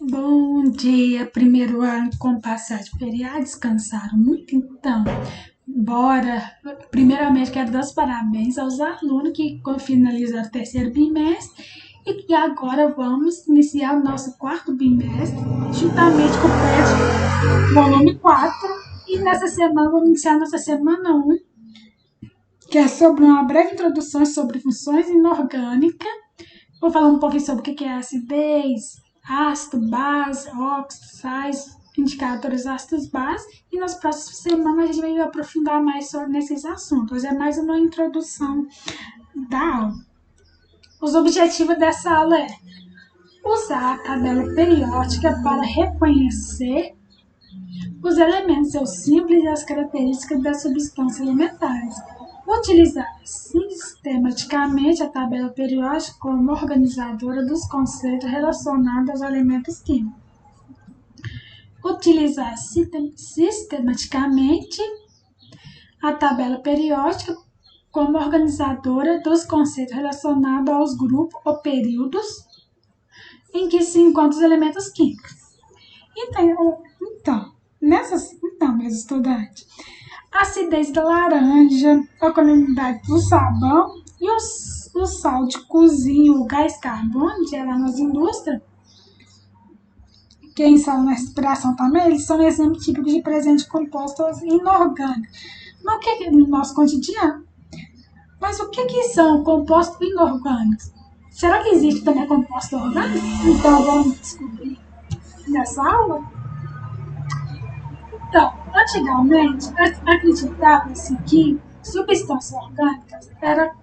Bom dia, primeiro ano com passar de feriado, descansaram muito, então, bora. Primeiramente, quero dar os parabéns aos alunos que finalizaram o terceiro bimestre e que agora vamos iniciar o nosso quarto bimestre, juntamente com o PET volume 4. E nessa semana, vamos iniciar nossa semana um, que é sobre uma breve introdução sobre funções inorgânicas. Vou falar um pouquinho sobre o que é acidez, ácido, base, óxido, sais, indicadores ácidos, base. E nas próximas semanas a gente vai aprofundar mais sobre nesses assuntos. É mais uma introdução da aula. Os objetivos dessa aula é usar a tabela periódica para reconhecer os elementos, seus símbolos e as características das substâncias elementares. Utilizar sistematicamente a tabela periódica como organizadora dos conceitos relacionados aos elementos químicos. Utilizar sistematicamente a tabela periódica como organizadora dos conceitos relacionados aos grupos ou períodos em que se encontram os elementos químicos. Então, meus estudantes, a acidez da laranja, a alcalinidade do sabão e o sal de cozinha, o gás carbono, gerado nas indústrias, que instalam na respiração também, eles são exemplos típicos de presente de compostos inorgânicos. Mas o que é no nosso cotidiano? Mas o que são compostos inorgânicos? Será que existe também composto orgânico? Então vamos descobrir nessa aula? Então, antigamente, acreditava-se que substâncias orgânicas era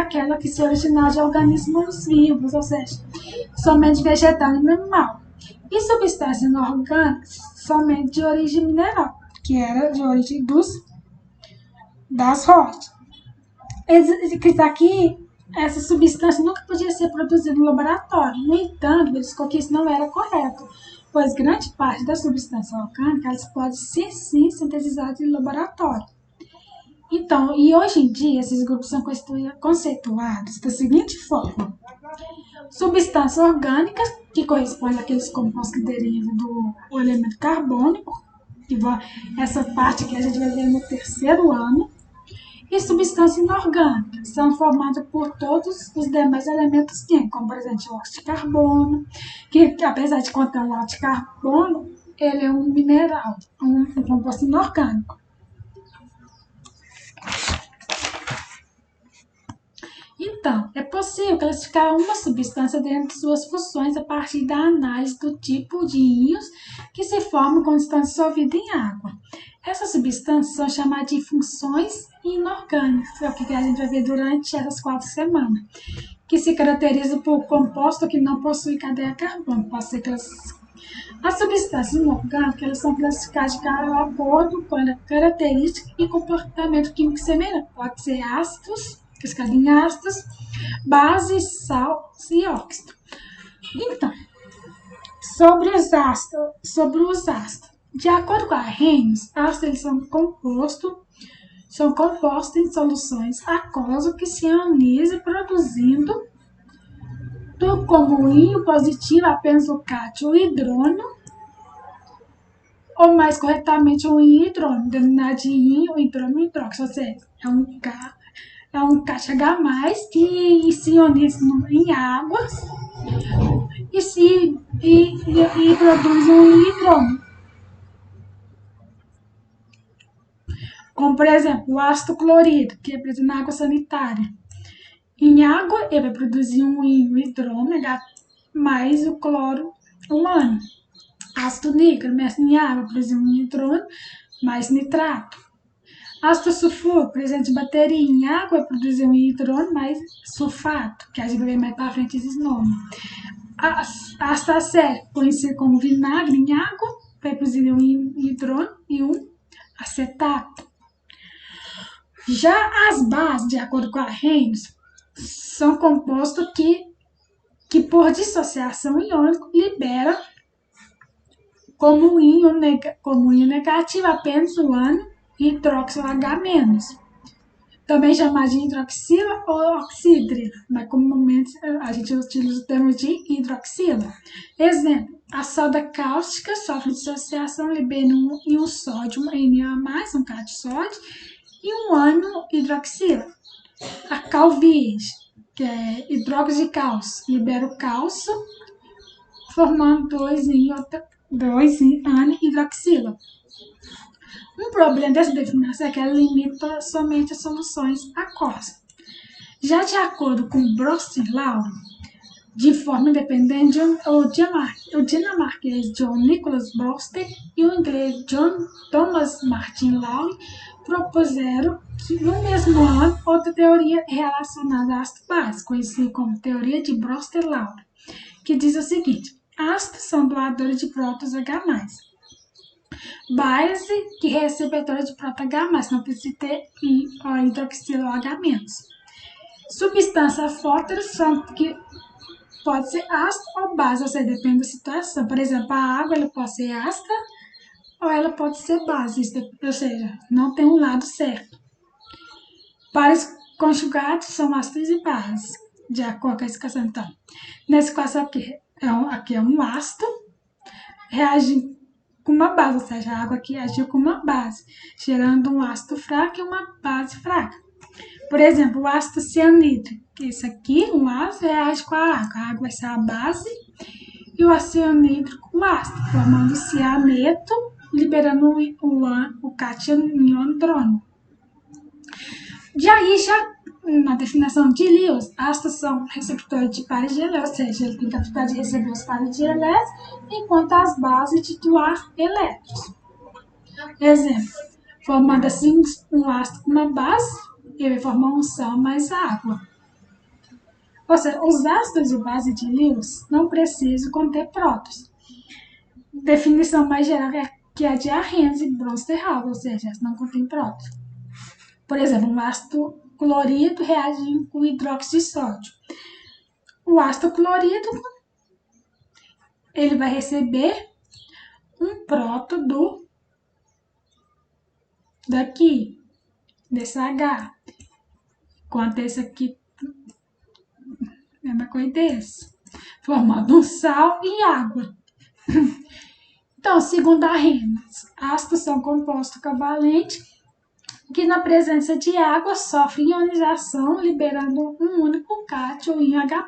aquela que se originava de organismos vivos, ou seja, somente vegetal e animal. E substâncias inorgânicas somente de origem mineral, que era de origem das rochas. Aqui, essa substância nunca podia ser produzida no laboratório. No entanto, eles disseram que isso não era correto, pois grande parte da substância orgânica pode ser sim sintetizada em laboratório. Então, e hoje em dia, esses grupos são conceituados da seguinte forma: substâncias orgânicas, que correspondem àqueles compostos que derivam do elemento carbônico, essa parte que a gente vai ver no terceiro ano, e substâncias inorgânicas são formadas por todos os demais elementos químicos, como, por exemplo, o óxido de carbono, que apesar de conter o óxido de carbono, ele é um mineral, um composto inorgânico. Então, é possível classificar uma substância dentro de suas funções a partir da análise do tipo de íons que se formam quando estão dissolvidos em água. Essas substâncias são chamadas de funções inorgânicas, é o que a gente vai ver durante essas 4 semanas, que se caracterizam por composto que não possui cadeia carbônica. As substâncias inorgânicas elas são classificadas de acordo com a característica e comportamento químico semelhante. Pode ser ácidos, cascada em ácidos, bases, sal e óxido. Então, sobre os ácidos. De acordo com a Reynolds, ácidos eles são compostos em soluções aquosas que se ionizam produzindo como íon positivo apenas o cátion, o hidrônio, ou mais corretamente o íon hidrônio, denominado de íon hidrônio hidróxido, ou seja, é um KH+, que se ioniza em águas e produz um hidrônio. Como, por exemplo, o ácido clorídrico, que é presente na água sanitária. Em água, ele vai produzir um hidrônio mais o cloro humano. Ácido nítrico, em água, produzir um hidrônio mais nitrato. Ácido sulfúrico, presente em bateria em água, vai produzir um hidrônio mais sulfato, que a gente vai ver mais para frente esses nomes. Ácido acético, conhecido como vinagre em água, vai produzir um hidrônio e um acetato. Já as bases, de acordo com a Reynolds, são compostos que por dissociação iônica liberam como íon negativo apenas o ânion hidróxido H-. também chamado de hidroxila ou oxidrila, mas comumente a gente utiliza o termo de hidroxila. Exemplo, a soda cáustica sofre dissociação liberando um íon sódio, um Na+, um cátion sódio, e um ânion hidroxila. A calvíege, que é hidróxido de cálcio, libera o cálcio, formando dois ânion hidroxila. Um problema dessa definição é que ela limita somente as soluções aquosas. Já de acordo com Brost e Lowry, de forma independente, o dinamarquês John Nicholas Brewster e o inglês John Thomas Martin Lowry propuseram que no mesmo ano outra teoria relacionada a ácido base, conhecida como teoria de Brewster-Lowry, que diz o seguinte: ácidos são doadores de prótons H+. Base que é receptora de próton H+, não precisa ter hidroxila H-. Substância fótero são que pode ser ácido ou base, ou seja, depende da situação. Por exemplo, a água ela pode ser ácida ou ela pode ser base, ou seja, não tem um lado certo. Pares conjugados são ácidos e bases, de acordo com a explicação. Então, nesse caso aqui é um ácido, reage com uma base, ou seja, a água aqui agiu com uma base, gerando um ácido fraco e uma base fraca. Por exemplo, o ácido cianídrico, que esse aqui, um ácido, reage com a água vai ser a base, e o ácido cianídrico, o ácido, formando cianeto, liberando o cátion hidrônio. E aí, já na definição de Lewis, ácidos são receptores de pares de elétrons, ou seja, ele tem capacidade de receber os pares de elétrons, enquanto as bases de doar elétrons. Exemplo, formando assim um ácido com uma base, ele vai formar um sal mais água. Ou seja, os ácidos de base de Lewis não precisam conter prótons. Definição mais geral é que é de Arrhenius e Brewster-Lowry, ou seja, não contém prótons. Por exemplo, um ácido clorídrico reagindo com hidróxido de sódio. O ácido clorídrico ele vai receber um próton desse H, enquanto esse aqui é uma coisa desse, formando um sal e água. Então, segundo Arrhenius, ácidos são compostos covalentes que na presença de água sofrem ionização, liberando um único cátion em H+.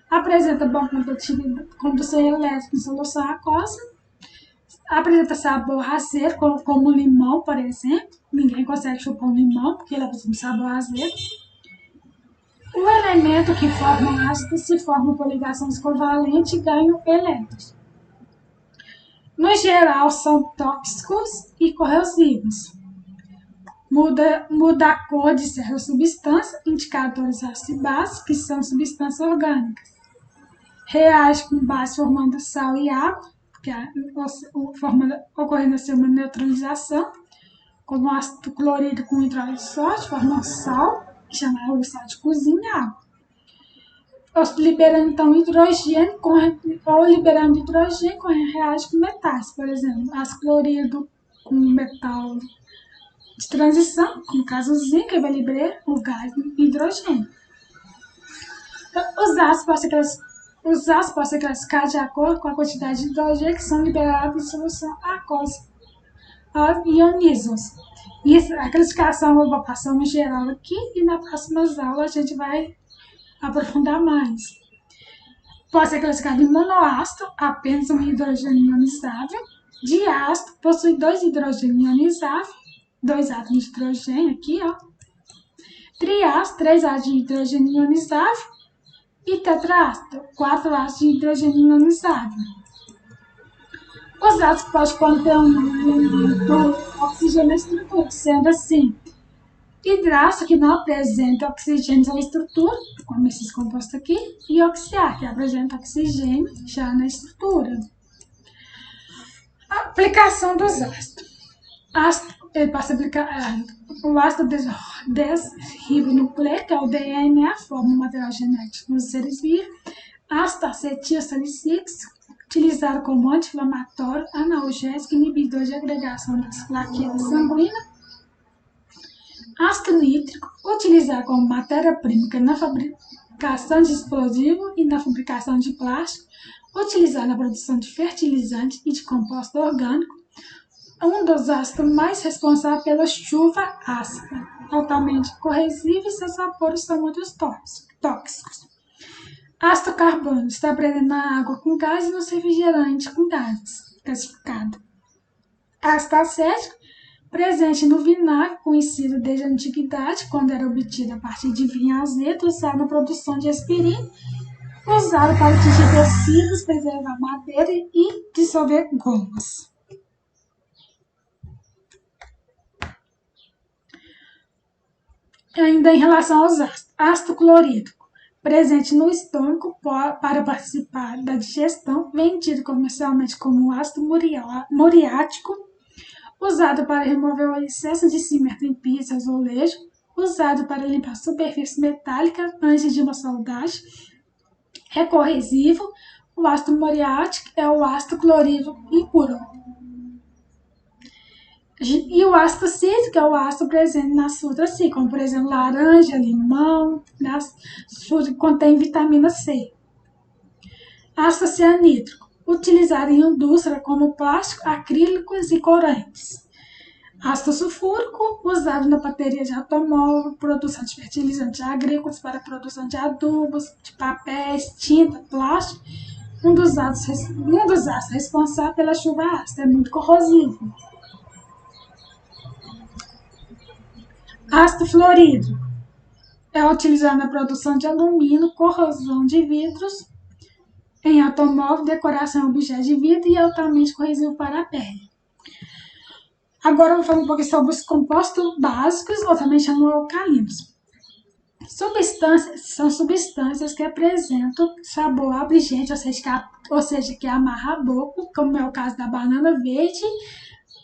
Apresenta bom condução elétrica em solução aquosa, apresenta sabor azedo, como limão, por exemplo. Ninguém consegue chupar um limão, porque ele apresenta um sabor azedo. O elemento que forma ácido se forma por ligações covalentes e ganham elétrons. No geral, são tóxicos e corrosivos. Muda a cor de certas substâncias, indicadores ácidos e bases, que são substâncias orgânicas. Reage com base formando sal e água, que ocorrendo assim uma neutralização, como ácido clorídrico com hidróxido de sódio, formando sal, chamado de sal de cozinha e água. Liberando então hidrogênio, liberando hidrogênio, reage com metais, por exemplo, ácido clorídrico com metal de transição, no caso o zinco, ele vai liberar o gás hidrogênio. Os ácidos podem ser classificados de acordo com a quantidade de hidrogênio que são liberados em solução aquosa, ionismos. E a classificação eu vou passar no geral aqui e nas próximas aulas a gente vai aprofundar mais. Pode ser classificado em monoácido, apenas um hidrogênio ionizável. Diácido possui 2 hidrogênios ionizáveis, 2 átomos de hidrogênio aqui, ó. Triácido, 3 átomos de hidrogênio ionizável. E tetraácido, 4 átomos de hidrogênio ionizável. Os átomos podem conter um oxigênio na estrutura, sendo assim, hidrácido, que não apresenta oxigênio na estrutura, como esses compostos aqui, e oxiar, que apresenta oxigênio já na estrutura. A aplicação dos ácidos. Ele passa a aplicar o ácido desribonucleico, que é o DNA, forma um material genético nos seres vivos. Ácido acetil salicílico, utilizado como anti-inflamatório, analgésico, inibidor de agregação das plaquetas sanguíneas. Ácido nítrico, utilizado como matéria-prima na fabricação de explosivo e na fabricação de plástico, utilizado na produção de fertilizante e de composto orgânico, é um dos ácidos mais responsáveis pela chuva ácida, altamente corrosivo e seus vapores são muito tóxicos. Ácido carbônico está presente na água com gás e no refrigerante com gases, classificado. Ácido acético, presente no vinagre, conhecido desde a antiguidade, quando era obtido a partir de vinho azedo, usado na produção de aspirina, usado para atingir tecidos, preservar madeira e dissolver gomas. Ainda em relação aos ácidos, ácido clorídrico, presente no estômago para participar da digestão, vendido comercialmente como ácido muriático, usado para remover o excesso de cimento em piso e azulejo, usado para limpar superfície metálica antes de uma soldagem, é corrosivo. O ácido muriático é o ácido clorídrico impuro. E o ácido cítrico é o ácido presente nas frutas, como por exemplo laranja, limão, nas frutas que contém vitamina C. Ácido cianídrico, utilizado em indústria como plástico, acrílicos e corantes. Ácido sulfúrico, usado na bateria de automóvel, produção de fertilizantes agrícolas para produção de adubos, de papéis, tinta, plástico. Um dos ácidos responsáveis pela chuva ácida, é muito corrosivo. Ácido fluorídrico é utilizado na produção de alumínio, corrosão de vidros em automóvel, decoração em objetos de vidro e altamente corrosivo para a pele. Agora eu vou falar um pouquinho sobre os compostos básicos, ou também chamam alcalinos. São substâncias que apresentam sabor abrigente, ou seja, que amarra a boca, como é o caso da banana verde,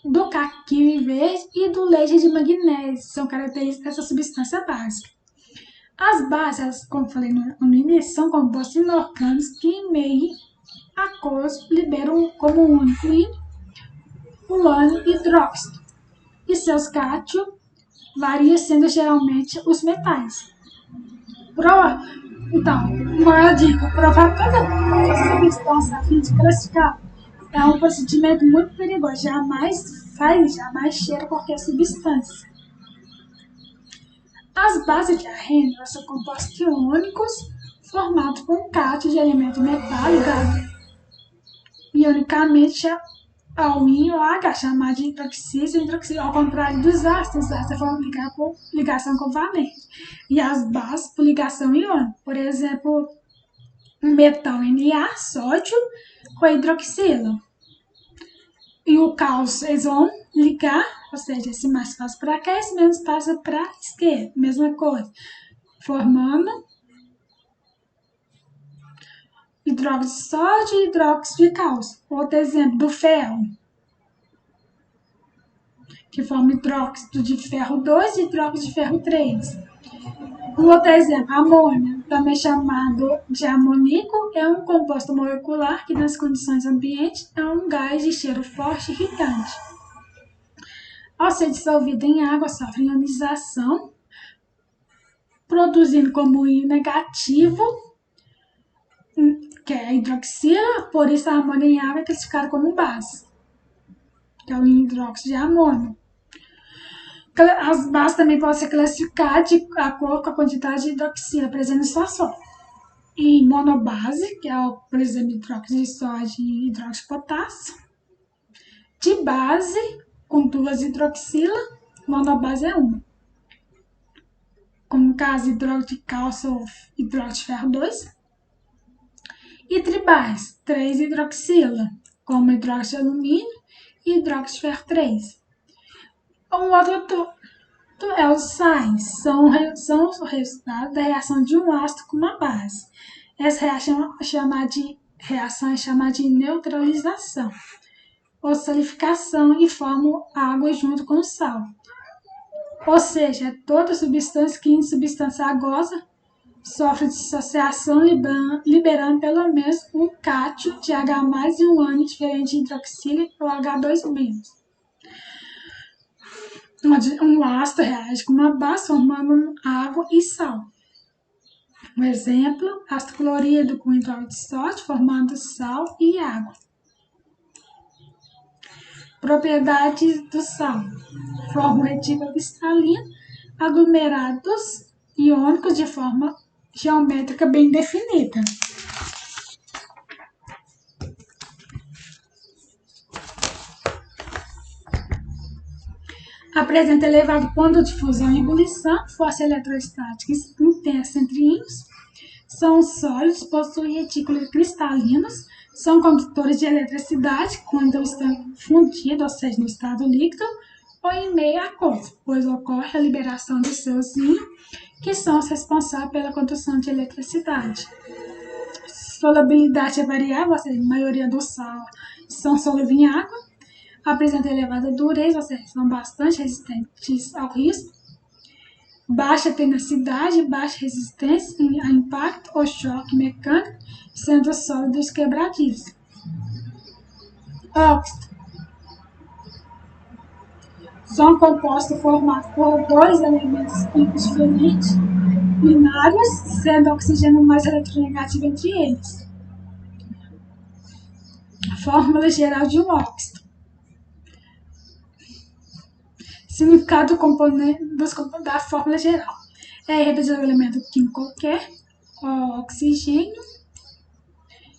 do caqui verde e do leite de magnésio, são características dessa substância básica. As bases, como falei no início, são compostos inorgânicos que, em meio aquoso, liberam como único íon o urânio hidróxido, e seus cátions variam sendo geralmente os metais. Então, uma dica, provar toda substância a fim de classificar é um procedimento muito perigoso. Jamais cheira qualquer substância. As bases de arrênio são compostos iônicos formados por cátion de elemento metálico ionicamente ao íon H, chamado de hidroxílio, ao contrário dos ácidos. Os ácidos vão ligar por ligação covalente e as bases por ligação iônica. Por exemplo, metal Na, sódio, com hidroxila. E o cálcio, eles vão ligar, ou seja, esse mais passa para cá, esse menos passa para a esquerda, mesma coisa, formando hidróxido de sódio e hidróxido de cálcio. Outro exemplo, do ferro, que forma hidróxido de ferro 2 e hidróxido de ferro 3. Um outro exemplo, amônia, também chamado de amoníaco, é um composto molecular que nas condições ambientes é um gás de cheiro forte e irritante. Ao ser dissolvido em água, sofre ionização, produzindo como íon negativo, que é a hidroxila, por isso a amônia em água é classificada como base, que é o hidróxido de amônio. As bases também podem ser classificadas de acordo com a quantidade de hidroxila presente em sua solo. Em monobase, que é, por exemplo, hidróxido de sódio e hidróxido de potássio. De base, com duas hidroxila, monobase é uma. Como no caso, hidróxido de cálcio ou hidróxido de ferro 2. E tribais, 3 hidroxila, como hidróxido de alumínio e hidróxido de ferro 3. Um outro é os sais, são o resultado da reação de um ácido com uma base. Essa reação é chamada de neutralização ou solidificação e formam água junto com o sal. Ou seja, toda substância que em substância aquosa sofre dissociação liberando pelo menos um cátion de H+, e um ânion diferente de hidroxila ou H2-. onde um ácido reage com uma base formando água e sal. Um exemplo, ácido clorídrico com hidróxido de sódio formando sal e água. Propriedades do sal: forma retícula cristalina, aglomerados iônicos de forma geométrica bem definida. Apresenta elevado ponto de fusão e ebulição, força eletrostática intensa entre íons, são sólidos, possuem retículas cristalinas, são condutores de eletricidade quando estão fundidos, ou seja, no estado líquido, ou em meio aquoso, pois ocorre a liberação de seus íons, que são os responsáveis pela condução de eletricidade. Solubilidade é variável, ou seja, a maioria do sal são solúveis em água, apresentam elevada dureza, ou seja, são bastante resistentes ao risco, baixa tenacidade, baixa resistência a impacto ou choque mecânico, sendo sólidos quebradiços. Óxido. São compostos formados por dois elementos químicos diferentes, binários, sendo o oxigênio mais eletronegativo entre eles. Fórmula geral de um óxido. Significado do componente da fórmula geral. representa um elemento químico qualquer, O, oxigênio,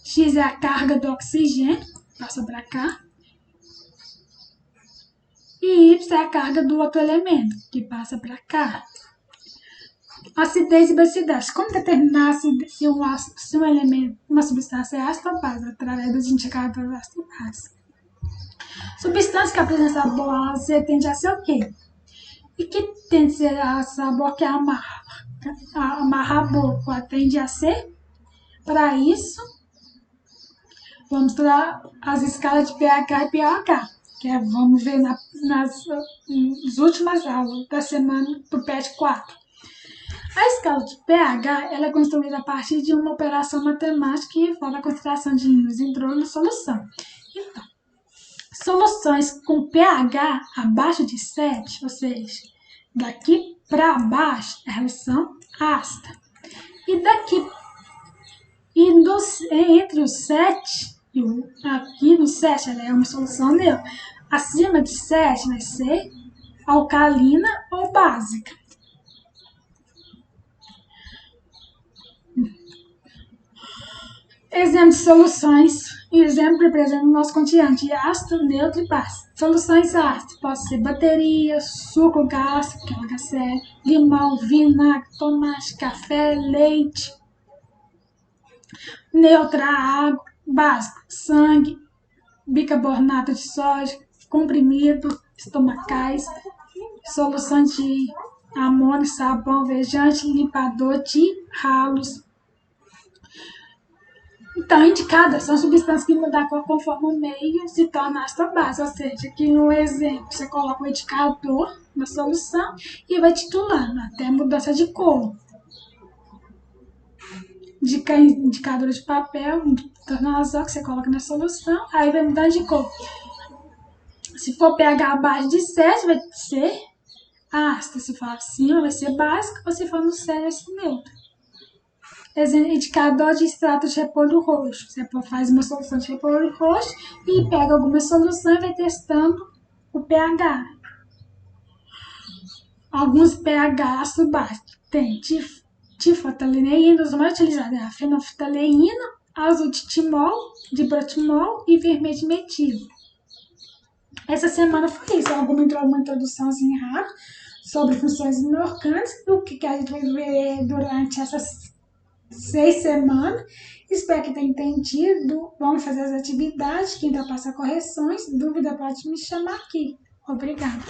X é a carga do oxigênio, passa para cá, e Y é a carga do outro elemento, que passa para cá. Acidez e basicidade. Como determinar se um elemento, uma substância é ácida ou base? Através dos indicadores ácido e base. Substância que apresenta sabor ácido tende a ser o quê? E que tende a ser sabor que amarra a boca, tende a ser? Para isso, vamos estudar as escalas de pH e pH, vamos ver nas últimas aulas da semana do PET 4. A escala de pH ela é construída a partir de uma operação matemática que envolve a concentração de íons e hidrogênio na solução. Então, soluções com pH abaixo de 7, ou seja, daqui para baixo, elas são ácidas. Entre os 7 e aqui no 7 ela é uma solução neutra. Acima de 7 vai ser alcalina ou básica. Exemplo de soluções. Exemplo representa o nosso continente de ácido, neutro e base. Soluções ácidas podem ser bateria, suco gástrico, que é o HCl, limão, vinagre, tomate, café, leite. Neutra, água. Básico, sangue, bicarbonato de sódio, comprimido, estomacais, soluções de amônio, sabão, alvejante, limpador de ralos. Então, indicadas são substâncias que mudam a cor conforme o meio se torna ácido ou base. Ou seja, aqui no exemplo, você coloca o indicador na solução e vai titulando até mudança de cor. Indicador de papel, tornozol que você coloca na solução, aí vai mudar de cor. Se for pH abaixo de 7, vai ser ácido. Se for acima, vai ser básico. Ou se for no 7, vai ser neutro. Indicador de extrato de repolho roxo. Você faz uma solução de repolho roxo e pega alguma solução e vai testando o pH. Alguns pH baixos. Tem tifotaleína, os mais utilizados é a fenolftaleína, azul de timol, de brotimol e vermelho de metilo. Essa semana foi isso. Uma introduçãozinha rápida sobre funções inorgânicas, o que a gente vai ver durante essas 6 semanas. Espero que tenha entendido. Vamos fazer as atividades. Quem passa correções, dúvida pode me chamar aqui. Obrigada.